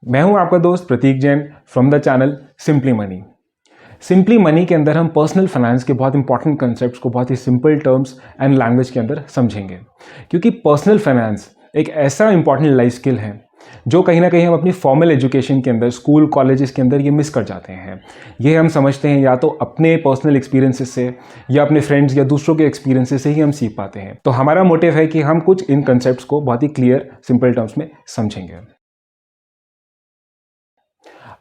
मैं हूं आपका दोस्त Prateek Jain from the channel simply money. Simply money के अंदर हम पर्सनल फाइनेंस के बहुत इंपॉर्टेंट कंसेप्ट्स को बहुत ही सिंपल टर्म्स एंड लैंग्वेज के अंदर समझेंगे, क्योंकि पर्सनल फाइनेंस एक ऐसा इंपॉर्टेंट लाइफ स्किल है जो कहीं ना कहीं हम अपनी फॉर्मल एजुकेशन के अंदर, स्कूल कॉलेजेस के अंदर ये मिस कर जाते हैं। ये हम समझते हैं या तो अपने पर्सनल एक्सपीरियंसेस से या अपने फ्रेंड्स या दूसरों के एक्सपीरियंसेस से ही हम सीख पाते हैं। तो हमारा मोटिव है कि हम कुछ इन कंसेप्ट्स को बहुत ही क्लियर सिंपल टर्म्स में समझेंगे।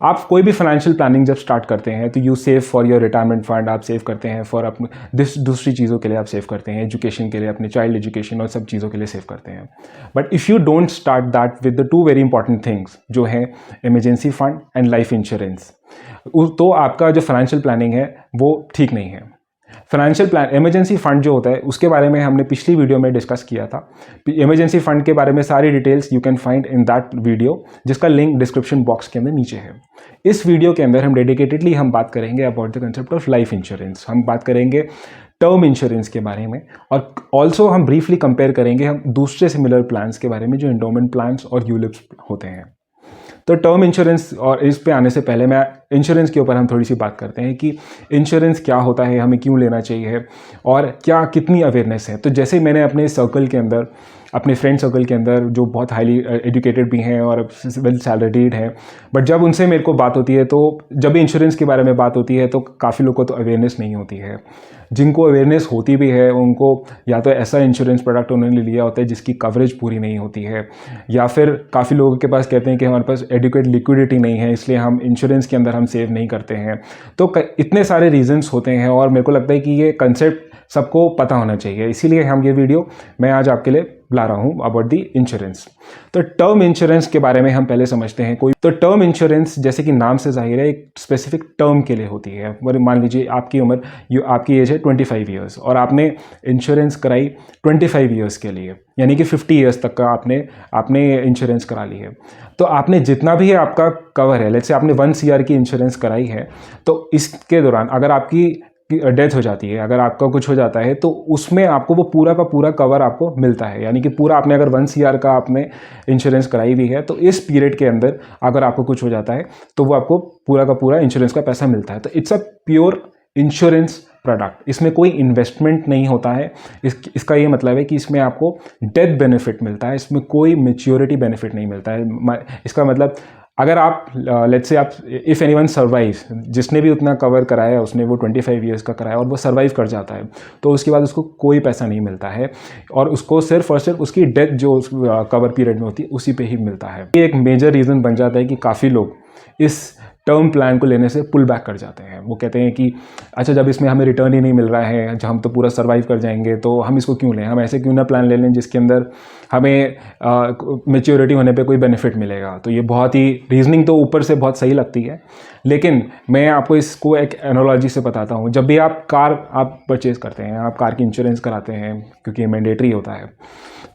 आप कोई भी फाइनेंशियल प्लानिंग जब स्टार्ट करते हैं तो you save for your retirement fund, आप सेव करते हैं फॉर अपने दूसरी चीज़ों के लिए आप सेव करते हैं, एजुकेशन के लिए, अपने चाइल्ड एजुकेशन और सब चीज़ों के लिए सेव करते हैं। But if you don't start that with the two very important things जो है emergency fund and life insurance, तो आपका जो फाइनेंशियल प्लानिंग है वो ठीक नहीं है। फाइनेंशियल प्लान इमरजेंसी फंड जो होता है उसके बारे में हमने पिछली वीडियो में डिस्कस किया था। इमरजेंसी फंड के बारे में सारी details you can find in that video, जिसका लिंक डिस्क्रिप्शन बॉक्स के अंदर नीचे है। इस वीडियो के अंदर हम डेडिकेटेडली हम बात करेंगे about the concept of life insurance. हम बात करेंगे टर्म इंश्योरेंस के बारे में, और ऑल्सो हम ब्रीफली कंपेयर करेंगे हम दूसरे सिमिलर प्लान्स के बारे में जो एंडोमेंट प्लान्स और यूलिप्स होते हैं। तो टर्म इंश्योरेंस, और इस पे आने से पहले मैं इंश्योरेंस के ऊपर हम थोड़ी सी बात करते हैं कि इंश्योरेंस क्या होता है, हमें क्यों लेना चाहिए और क्या कितनी अवेयरनेस है। तो जैसे मैंने अपने सर्कल के अंदर, अपने फ्रेंड सर्कल के अंदर जो बहुत हाईली एजुकेटेड भी हैं और वेल सैलरीड हैं, बट जब उनसे मेरे को बात होती है तो जब भी इंश्योरेंस के बारे में बात होती है तो काफ़ी लोगों को तो अवेयरनेस नहीं होती है। जिनको अवेयरनेस होती भी है उनको या तो ऐसा इंश्योरेंस प्रोडक्ट उन्होंने लिया होता है जिसकी कवरेज पूरी नहीं होती है, या फिर काफ़ी लोगों के पास कहते हैं कि हमारे पास एडिक्वेट लिक्विडिटी नहीं है इसलिए हम इंश्योरेंस के अंदर हम सेव नहीं करते हैं। तो इतने सारे रीजंस होते हैं और मेरे को लगता है कि ये कंसेप्ट सबको पता होना चाहिए, इसीलिए हम ये वीडियो मैं आज आपके लिए ला रहा हूँ अबाउट दी इंश्योरेंस। तो टर्म इंश्योरेंस के बारे में हम पहले समझते हैं। तो टर्म इंश्योरेंस जैसे कि नाम से जाहिर है एक स्पेसिफिक टर्म के लिए होती है। मान लीजिए आपकी उम्र, आपकी एज है 25 ईयर्स और आपने इंश्योरेंस कराई 25 ईयर्स के लिए, यानी कि 50 ईयर्स तक का आपने इंश्योरेंस करा ली है। तो आपने जितना भी आपका कवर है, लेट्स से आपने 1 CR की इंश्योरेंस कराई है, तो इसके दौरान अगर आपकी डेथ हो जाती है, अगर आपका कुछ हो जाता है, तो उसमें आपको वो पूरा का पूरा कवर आपको मिलता है। यानी कि पूरा आपने अगर 1 CR का आपने इंश्योरेंस कराई हुई है तो इस पीरियड के अंदर अगर आपको कुछ हो जाता है तो वो आपको पूरा का पूरा इंश्योरेंस का पैसा मिलता है। तो it's a pure insurance product, इसमें कोई इन्वेस्टमेंट नहीं होता है। इसका ये मतलब है कि इसमें आपको डेथ बेनिफिट मिलता है, इसमें कोई मैच्योरिटी बेनिफिट नहीं मिलता है। इसका मतलब अगर आप लेट्स से आप इफ़ एनीवन सर्वाइव्स, जिसने भी उतना कवर कराया उसने वो 25 ईयर्स का कराया और वो सर्वाइव कर जाता है, तो उसके बाद उसको कोई पैसा नहीं मिलता है और उसको सिर्फ और सिर्फ उसकी डेथ जो उस कवर पीरियड में होती है उसी पे ही मिलता है। ये एक मेजर रीज़न बन जाता है कि काफ़ी लोग इस टर्म प्लान को लेने से पुल बैक कर जाते हैं। वो कहते हैं कि अच्छा, जब इसमें हमें रिटर्न ही नहीं मिल रहा है, जब हम तो पूरा सर्वाइव कर जाएंगे तो हम इसको क्यों लें, हम ऐसे क्यों ना प्लान ले लें जिसके अंदर हमें मैच्योरिटी होने पे कोई बेनिफिट मिलेगा। तो ये बहुत ही रीजनिंग तो ऊपर से बहुत सही लगती है, लेकिन मैं आपको इसको एक एनालॉजी से बताता हूँ। जब भी आप कार परचेज करते हैं, आप कार की इंश्योरेंस कराते हैं क्योंकि ये मैंडेटरी होता है,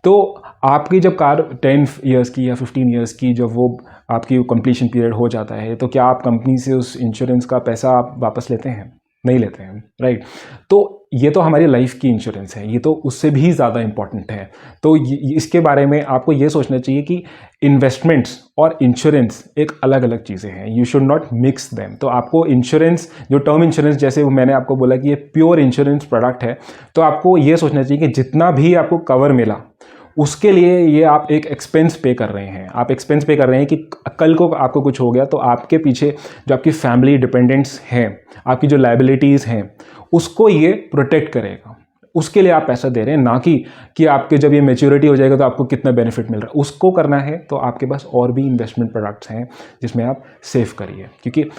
तो आपकी जब कार 10 ईयर्स की या 15 ईयर्स की जब वो आपकी कंप्लीशन पीरियड हो जाता है, तो क्या आप कंपनी से उस इंश्योरेंस का पैसा आप वापस लेते हैं? नहीं लेते हैं, राइट। तो ये तो हमारी लाइफ की इंश्योरेंस है, ये तो उससे भी ज़्यादा इंपॉर्टेंट है। तो इसके बारे में आपको ये सोचना चाहिए कि इन्वेस्टमेंट्स और इंश्योरेंस एक अलग अलग चीज़ें हैं, you should not mix them. तो आपको इंश्योरेंस, जो टर्म इंश्योरेंस, जैसे मैंने आपको बोला कि ये प्योर इंश्योरेंस प्रोडक्ट है, तो आपको ये सोचना चाहिए कि जितना भी आपको कवर मिला उसके लिए ये आप एक एक्सपेंस पे कर रहे हैं। आप एक्सपेंस पे कर रहे हैं कि कल को आपको कुछ हो गया तो आपके पीछे जो आपकी फैमिली डिपेंडेंट्स हैं, आपकी जो लायबिलिटीज़ हैं, उसको ये प्रोटेक्ट करेगा। उसके लिए आप पैसा दे रहे हैं, ना कि आपके जब ये मैच्योरिटी हो जाएगा तो आपको कितना बेनिफिट मिल रहा है। उसको करना है तो आपके पास और भी इन्वेस्टमेंट प्रोडक्ट्स हैं जिसमें आप सेव करिए। क्योंकि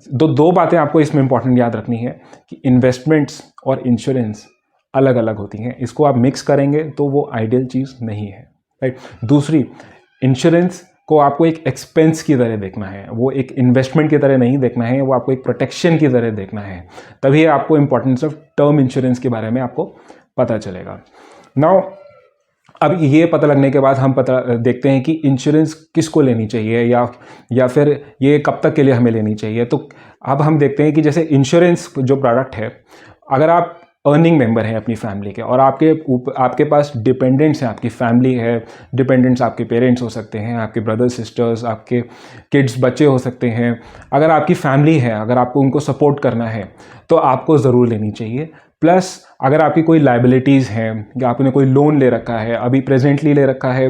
दो बातें आपको इसमें इंपॉर्टेंट याद रखनी है कि इन्वेस्टमेंट्स और इंश्योरेंस अलग अलग होती हैं। इसको आप मिक्स करेंगे तो वो आइडियल चीज़ नहीं है, राइट। दूसरी, इंश्योरेंस को आपको एक एक्सपेंस की तरह देखना है, वो एक इन्वेस्टमेंट की तरह नहीं देखना है, वो आपको एक प्रोटेक्शन की तरह देखना है। तभी आपको इंपॉर्टेंस ऑफ टर्म इंश्योरेंस के बारे में आपको पता चलेगा। नाउ अब ये पता लगने के बाद हम देखते हैं कि इंश्योरेंस किसको लेनी चाहिए या फिर ये कब तक के लिए हमें लेनी चाहिए। तो अब हम देखते हैं कि जैसे इंश्योरेंस जो प्रोडक्ट है, अगर आप अर्निंग मेंबर हैं अपनी फैमिली के, और आपके पास डिपेंडेंट्स हैं, आपकी फैमिली है, डिपेंडेंट्स आपके पेरेंट्स हो सकते हैं, आपके ब्रदर्स सिस्टर्स, आपके किड्स बच्चे हो सकते हैं। अगर आपकी फैमिली है, अगर आपको उनको सपोर्ट करना है तो आपको ज़रूर लेनी चाहिए। प्लस अगर आपकी कोई लाइबिलिटीज़ हैं, या आपने कोई लोन ले रखा है, अभी प्रेजेंटली ले रखा है,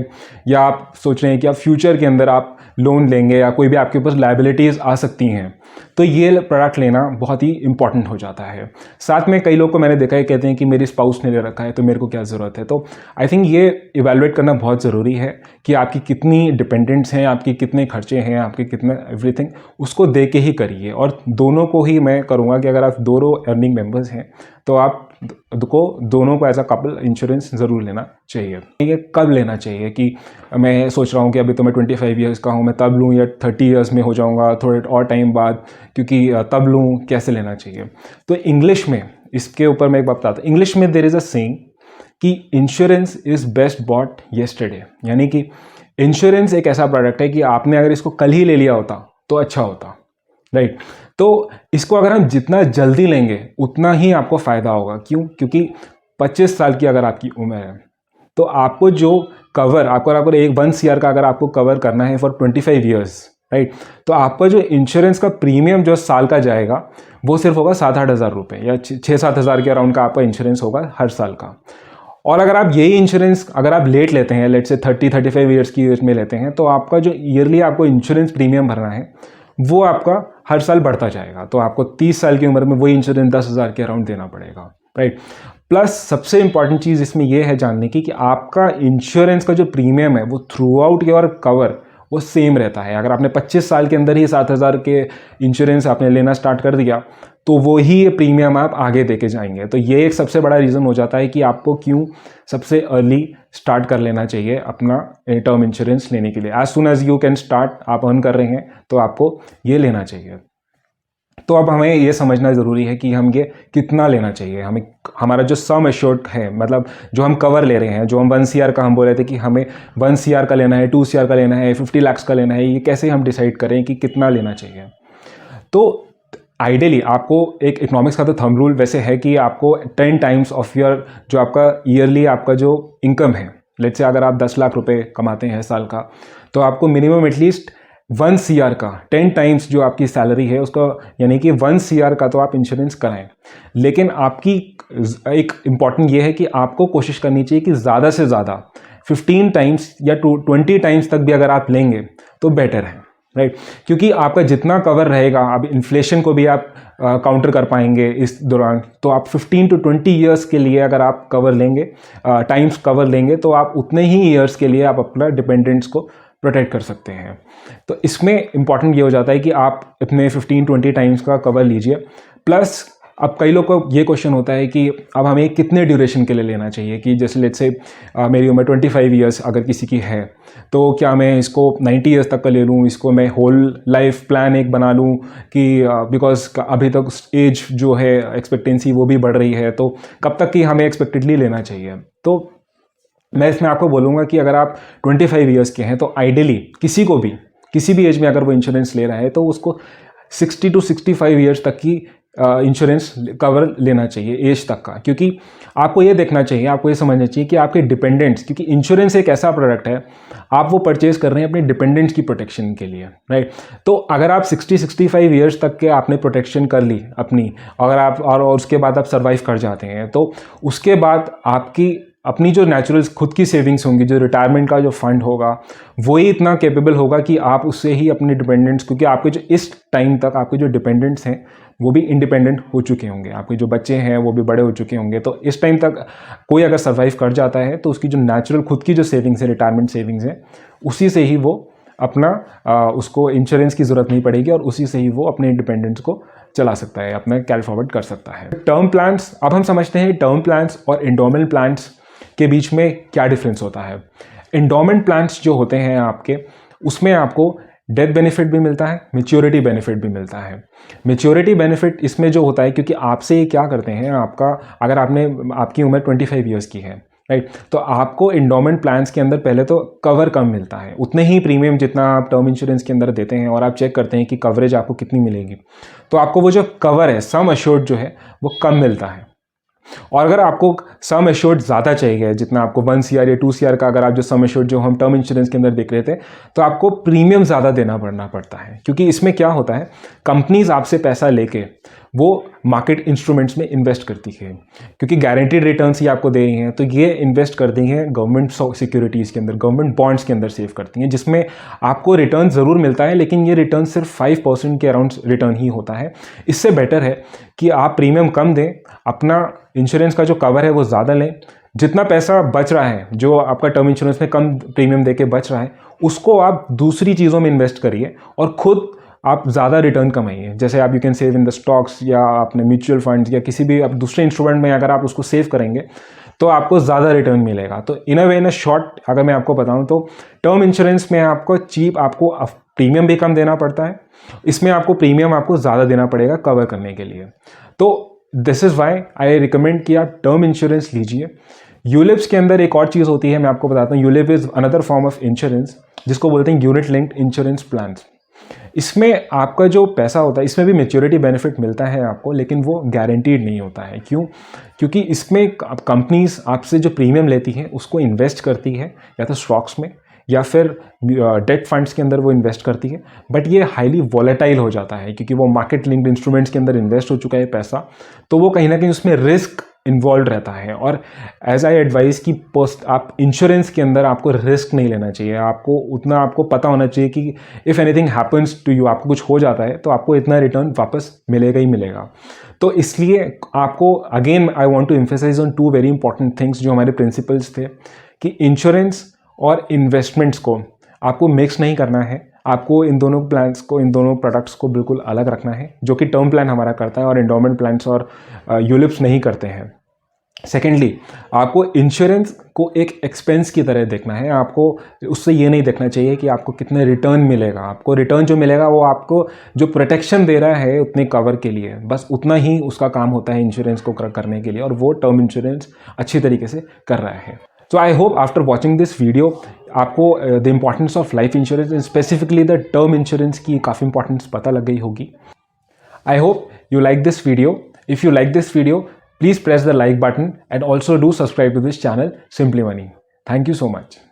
या आप सोच रहे हैं कि आप फ्यूचर के अंदर आप लोन लेंगे, या कोई भी आपके पास लाइबिलिटीज़ आ सकती हैं, तो ये प्रोडक्ट लेना बहुत ही इंपॉर्टेंट हो जाता है। साथ में कई लोग को मैंने देखा है कहते हैं कि मेरी स्पाउस ने ले रखा है तो मेरे को क्या ज़रूरत है। तो आई थिंक ये इवैल्यूएट करना बहुत ज़रूरी है कि आपकी कितनी डिपेंडेंट्स हैं, आपके कितने खर्चे हैं, आपके कितने एवरीथिंग, उसको दे के ही करिए। और दोनों को ही मैं करूँगा कि अगर आप दोनों अर्निंग मेंबर्स हैं तो आप दोनों को एज अ कपल इंश्योरेंस ज़रूर लेना चाहिए। ये कब लेना चाहिए कि मैं सोच रहा हूँ कि अभी तो मैं 25 ईयर्स का हूँ, मैं तब लूँ, या 30 ईयर्स में हो जाऊँगा थोड़े और टाइम बाद, क्योंकि तब लूँ, कैसे लेना चाहिए। तो इंग्लिश में इसके ऊपर मैं एक बात बताता हूँ। इंग्लिश में देयर इज़ अ सेइंग कि insurance is best bought yesterday, यानी कि इंश्योरेंस एक ऐसा प्रोडक्ट है कि आपने अगर इसको कल ही ले लिया होता तो अच्छा होता, राइट। तो इसको अगर हम जितना जल्दी लेंगे उतना ही आपको फ़ायदा होगा। क्यों? क्योंकि 25 साल की अगर आपकी उम्र है तो आपको जो कवर, आपको अगर 1 CR का अगर आपको कवर करना है फॉर 25 ईयर्स, राइट, तो आपका जो इंश्योरेंस का प्रीमियम जो साल का जाएगा वो सिर्फ होगा 7-8 हज़ार रुपये, या 6-7 हज़ार के अराउंड का आपका इंश्योरेंस होगा हर साल का। और अगर आप यही इंश्योरेंस अगर आप लेट लेते हैं, लेट से 30-35 ईयर्स की एज में लेते हैं, तो आपका जो ईयरली आपको इंश्योरेंस प्रीमियम भरना है वो आपका हर साल बढ़ता जाएगा। तो आपको 30 साल की उम्र में वही इंश्योरेंस 10 हज़ार के अराउंड देना पड़ेगा, राइट। प्लस सबसे इंपॉर्टेंट चीज़ इसमें यह है जानने की कि आपका इंश्योरेंस का जो प्रीमियम है वो थ्रू आउट योर कवर वो सेम रहता है। अगर आपने 25 साल के अंदर ही 7 हज़ार के इंश्योरेंस आपने लेना स्टार्ट कर दिया तो वो ही प्रीमियम आप आगे देके जाएंगे। तो ये एक सबसे बड़ा रीज़न हो जाता है कि आपको क्यों सबसे अर्ली स्टार्ट कर लेना चाहिए अपना टर्म इंश्योरेंस लेने के लिए। As soon as you can start, आप अर्न कर रहे हैं तो आपको ये लेना चाहिए। तो अब हमें ये समझना ज़रूरी है कि हम ये कितना लेना चाहिए। हमें हमारा जो सम एश्योर्ड है, मतलब जो हम कवर ले रहे हैं, जो हम 1 CR का हम बोल रहे थे कि हमें 1 CR का लेना है, 2 CR का लेना है, 50 लाख का लेना है, ये कैसे हम डिसाइड करें कि कितना लेना चाहिए। तो आइडियली आपको एक इकोनॉमिक्स का तो थंब रूल वैसे है कि आपको 10 टाइम्स ऑफ योर जो आपका ईयरली आपका जो इनकम है, लेट्स से अगर आप 10 लाख रुपए कमाते हैं साल का, तो आपको मिनिमम एटलीस्ट 1 CR का 10 टाइम्स जो आपकी सैलरी है उसका, यानी कि 1 CR का तो आप इंश्योरेंस कराएं। लेकिन आपकी एक इम्पॉर्टेंट ये है कि आपको कोशिश करनी चाहिए कि ज़्यादा से ज़्यादा 15 टाइम्स या 20 टाइम्स तक भी अगर आप लेंगे तो बेटर है, राइट। क्योंकि आपका जितना कवर रहेगा, अब इन्फ्लेशन को भी आप काउंटर कर पाएंगे इस दौरान। तो आप 15 to 20 ईयर्स के लिए अगर आप कवर लेंगे, टाइम्स कवर लेंगे, तो आप उतने ही ईयर्स के लिए आप अपना डिपेंडेंट्स को प्रोटेक्ट कर सकते हैं। तो इसमें इंपॉर्टेंट ये हो जाता है कि आप इतने 15-20 टाइम्स का कवर लीजिए। प्लस अब कई लोग को ये क्वेश्चन होता है कि अब हमें कितने ड्यूरेशन के लिए लेना चाहिए, कि जैसे लेट्स से मेरी उम्र 25 ईयर्स अगर किसी की है, तो क्या मैं इसको 90 ईयर्स तक का ले लूँ, इसको मैं होल लाइफ प्लान एक बना लूँ, कि बिकॉज अभी तक एज जो है एक्सपेक्टेंसी वो भी बढ़ रही है, तो कब तक की हमें एक्सपेक्टेडली लेना चाहिए। तो मैं इसमें आपको बोलूँगा कि अगर आप 25 ईयर्स के हैं तो आइडियली किसी भी एज में अगर वो इंश्योरेंस ले रहा है तो उसको 60 to 65 ईयर्स तक की इंश्योरेंस कवर लेना चाहिए एज तक का। क्योंकि आपको ये देखना चाहिए, आपको ये समझना चाहिए कि आपके डिपेंडेंट्स, क्योंकि इंश्योरेंस एक ऐसा प्रोडक्ट है आप वो परचेज कर रहे हैं अपने डिपेंडेंट्स की प्रोटेक्शन के लिए, राइट। तो अगर आप 60-65 ईयर्स तक के आपने प्रोटेक्शन कर ली अपनी, अगर आप और उसके बाद आप सर्वाइव कर जाते हैं, तो उसके बाद आपकी अपनी जो नेचुरल खुद की सेविंग्स होंगी, जो रिटायरमेंट का जो फंड होगा, वही इतना कैपेबल होगा कि आप उससे ही अपने डिपेंडेंट्स, क्योंकि आपके जो इस टाइम तक आपके जो डिपेंडेंट्स हैं वो भी इंडिपेंडेंट हो चुके होंगे, आपके जो बच्चे हैं वो भी बड़े हो चुके होंगे। तो इस टाइम तक कोई अगर सर्वाइव कर जाता है तो उसकी जो नेचुरल खुद की जो सेविंग्स है, रिटायरमेंट सेविंग्स है, उसी से ही वो अपना उसको इंश्योरेंस की ज़रूरत नहीं पड़ेगी और उसी से ही वो अपने इंडिपेंडेंस को चला सकता है, अपना कैरी फॉरवर्ड कर सकता है। टर्म प्लान्स, अब हम समझते हैं टर्म प्लान्स और एंडोमेंट प्लान्स के बीच में क्या डिफरेंस होता है। एंडोमेंट प्लान्स जो होते हैं आपके, उसमें आपको डेथ बेनिफिट भी मिलता है, मैच्योरिटी बेनिफिट भी मिलता है। मैच्योरिटी बेनिफिट इसमें जो होता है, क्योंकि आपसे ये क्या करते हैं, आपका अगर आपकी उम्र 25 ईयर्स की है, राइट, तो आपको एंडोमेंट प्लान्स के अंदर पहले तो कवर कम मिलता है, उतने ही प्रीमियम जितना आप टर्म इंश्योरेंस के अंदर देते हैं, और आप चेक करते हैं कि कवरेज आपको कितनी मिलेगी, तो आपको वो जो कवर है, सम एश्योर्ड जो है वो कम मिलता है, और अगर आपको सम एश्योर्ड ज़्यादा चाहिए, जितना आपको 1 CR या 2 CR का, अगर आप जो सम एश्योर्ड जो हम टर्म इंश्योरेंस के अंदर देख रहे थे, तो आपको प्रीमियम ज़्यादा देना पड़ता है। क्योंकि इसमें क्या होता है, कंपनीज आपसे पैसा लेके वो मार्केट इंस्ट्रूमेंट्स में इन्वेस्ट करती है, क्योंकि गारंटीड रिटर्न्स ही आपको दे रही हैं, तो ये इन्वेस्ट करती हैं गवर्नमेंट सिक्योरिटीज़ के अंदर, गवर्नमेंट बॉन्ड्स के अंदर सेव करती हैं, जिसमें आपको रिटर्न ज़रूर मिलता है, लेकिन ये रिटर्न सिर्फ 5% के अराउंड रिटर्न ही होता है। इससे बेटर है कि आप प्रीमियम कम दें, अपना इंश्योरेंस का जो कवर है वो ज़्यादा लें, जितना पैसा बच रहा है, जो आपका टर्म इंश्योरेंस में कम प्रीमियम देके बच रहा है, उसको आप दूसरी चीज़ों में इन्वेस्ट करिए और खुद आप ज़्यादा रिटर्न कमाइए। जैसे आप you can save in the stocks, या अपने म्यूचुअल फंड्स, या किसी भी आप दूसरे इंस्ट्रूमेंट में अगर आप उसको सेव करेंगे तो आपको ज़्यादा रिटर्न मिलेगा। तो इन अ वे, इन अ शॉर्ट अगर मैं आपको बताऊं तो टर्म इंश्योरेंस में आपको आपको प्रीमियम भी कम देना पड़ता है, इसमें आपको प्रीमियम आपको ज़्यादा देना पड़ेगा कवर करने के लिए। तो this is why I recommend कि आप टर्म इंश्योरेंस लीजिए। यूलिप्स के अंदर एक और चीज़ होती है, मैं आपको बताता हूँ। ULIP is another form of insurance, जिसको बोलते हैं यूनिट लिंक्ड इंश्योरेंस प्लान। इसमें आपका जो पैसा होता है, इसमें भी मैच्योरिटी बेनिफिट मिलता है आपको, लेकिन वो गारंटीड नहीं होता है। क्यों? क्योंकि इसमें कंपनीज आपसे जो प्रीमियम लेती हैं उसको इन्वेस्ट करती है, या तो स्टॉक्स में या फिर डेट फंड्स के अंदर वो इन्वेस्ट करती है, बट ये हाईली वॉलेटाइल हो जाता है, क्योंकि वो मार्केट लिंक्ड इंस्ट्रूमेंट्स के अंदर इन्वेस्ट हो चुका है पैसा, तो वो कहीं ना कहीं उसमें रिस्क इन्वॉल्व रहता है। और एज आई एडवाइस कि आप इंश्योरेंस के अंदर आपको रिस्क नहीं लेना चाहिए, आपको उतना आपको पता होना चाहिए कि if anything happens to you, आपको कुछ हो जाता है तो आपको इतना रिटर्न वापस मिलेगा ही मिलेगा। तो इसलिए आपको again I want to emphasize on 2 very important things जो हमारे प्रिंसिपल्स थे, कि इंश्योरेंस और इन्वेस्टमेंट्स को आपको मिक्स नहीं करना है, आपको इन दोनों प्लान्स को, इन दोनों प्रोडक्ट्स को बिल्कुल अलग रखना है, जो कि टर्म प्लान हमारा करता है और एंडोमेंट प्लान्स और यूलिप्स नहीं करते हैं। सेकेंडली, आपको इंश्योरेंस को एक एक्सपेंस की तरह देखना है, आपको उससे ये नहीं देखना चाहिए कि आपको कितने रिटर्न मिलेगा। आपको रिटर्न जो मिलेगा वो आपको जो प्रोटेक्शन दे रहा है उतने कवर के लिए, बस उतना ही उसका काम होता है इंश्योरेंस को करने के लिए, और वो टर्म इंश्योरेंस अच्छी तरीके से कर रहा है। So I hope after watching this video आपको the importance of life insurance and specifically the term insurance की काफ़ी importance पता लग गई होगी। I hope you like this video. If you like this video, please press the like button and also do subscribe to this channel, Simply Money. Thank you so much.